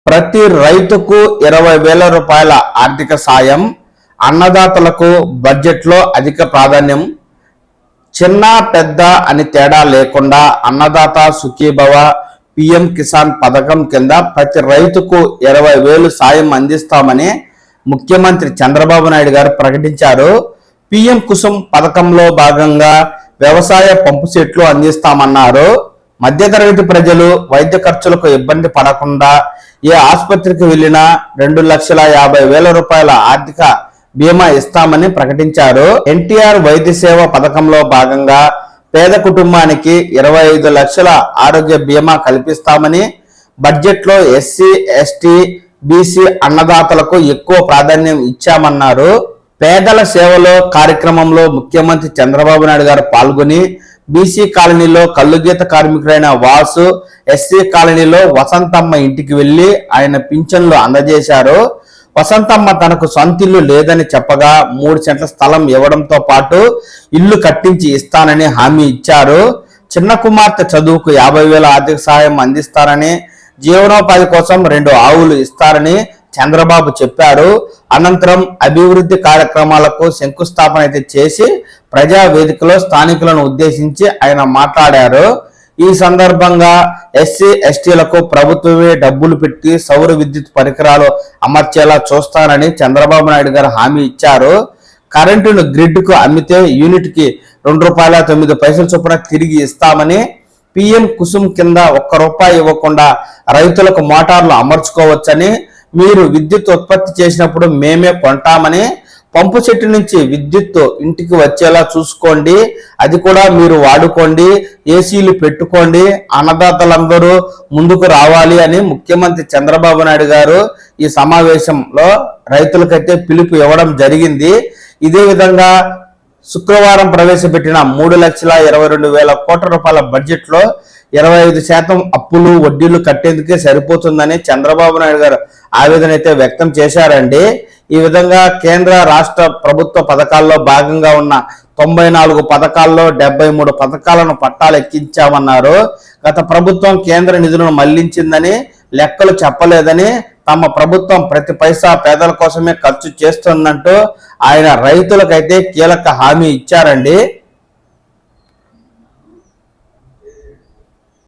ప్రతి రైతుకు 20,000 రూపాయల ఆర్థిక సాయం. అన్నదాతలకు బడ్జెట్లో అధిక ప్రాధాన్యం. చిన్న పెద్ద అని తేడా లేకుండా అన్నదాత సుఖీభవ పిఎం కిసాన్ పథకం కింద ప్రతి రైతుకు 20,000 సాయం అందిస్తామని ముఖ్యమంత్రి చంద్రబాబు నాయుడు గారు ప్రకటించారు. పిఎం కుసుమ్ పథకంలో భాగంగా వ్యవసాయ పంపు సెట్లు అందిస్తామన్నారు. మధ్యతరగతి ప్రజలు వైద్య ఖర్చులకు ఇబ్బంది పడకుండా ఏ ఆసుపత్రికి వెళ్ళినా 2,50,000 రూపాయల ఆర్థిక బీమా ఇస్తామని ప్రకటించారు. ఎన్టీఆర్ వైద్య సేవ పథకంలో భాగంగా పేద కుటుంబానికి 25 లక్షల ఆరోగ్య బీమా కల్పిస్తామని బడ్జెట్లో ఎస్సీ ఎస్టీ బీసీ అన్నదాతలకు ఎక్కువ ప్రాధాన్యం ఇచ్చామన్నారు. పేదల సేవలో కార్యక్రమంలో ముఖ్యమంత్రి చంద్రబాబు నాయుడు గారు పాల్గొని బీసీ కాలనీలో కల్లుగీత కార్మికుడైన వాసు, ఎస్సీ కాలనీలో వసంతమ్మ ఇంటికి వెళ్లి ఆయన పింఛన్లు అందజేశారు. వసంతమ్మ తనకు సొంతిల్లు లేదని చెప్పగా 3 సెంట్ల స్థలం ఇవ్వడంతో పాటు ఇల్లు కట్టించి ఇస్తానని హామీ ఇచ్చారు. చిన్న కుమార్తె చదువుకు 50,000 ఆర్థిక సహాయం అందిస్తారని, జీవనోపాధి కోసం 2 ఆవులు ఇస్తారని చంద్రబాబు చెప్పారు. అనంతరం అభివృద్ధి కార్యక్రమాలకు శంకుస్థాపన అయితే చేసి ప్రజా వేదికలో స్థానికులను ఉద్దేశించి ఆయన మాట్లాడారు. ఈ సందర్భంగా ఎస్సీ ఎస్టీలకు ప్రభుత్వమే డబ్బులు పెట్టి సౌర విద్యుత్ పరికరాలు అమర్చేలా చూస్తానని చంద్రబాబు నాయుడు గారు హామీ ఇచ్చారు. కరెంటును గ్రిడ్ కు అమ్మితే యూనిట్ కి ₹2.09 చొప్పున తిరిగి ఇస్తామని, పిఎం కుసుమ్ కింద ₹1 ఇవ్వకుండా రైతులకు మోటార్లు అమర్చుకోవచ్చని, మీరు విద్యుత్ ఉత్పత్తి చేసినప్పుడు మేమే కొంటామని, పంపు సెట్టు నుంచి విద్యుత్ ఇంటికి వచ్చేలా చూసుకోండి, అది కూడా మీరు వాడుకోండి, ఏసీలు పెట్టుకోండి, అన్నదాతలందరూ ముందుకు రావాలి అని ముఖ్యమంత్రి చంద్రబాబు నాయుడు గారు ఈ సమావేశంలో రైతులకైతే పిలుపు ఇవ్వడం జరిగింది. ఇదే విధంగా శుక్రవారం ప్రవేశపెట్టిన 3,22,000 కోట్ల రూపాయల బడ్జెట్ లో 25% అప్పులు వడ్డీలు కట్టేందుకే సరిపోతుందని చంద్రబాబు నాయుడు గారు ఆవేదన అయితే వ్యక్తం చేశారండి. ఈ విధంగా కేంద్ర రాష్ట్ర ప్రభుత్వ పథకాల్లో భాగంగా ఉన్న 94 పథకాల్లో 73 పథకాలను పట్టాలు ఎక్కించామన్నారు. గత ప్రభుత్వం కేంద్ర నిధులను మళ్లించిందని, లెక్కలు చెప్పలేదని, తమ ప్రభుత్వం ప్రతి పైసా పేదల కోసమే ఖర్చు చేస్తున్నట్టు ఆయన రైతులకైతే కీలక హామీ ఇచ్చారండి.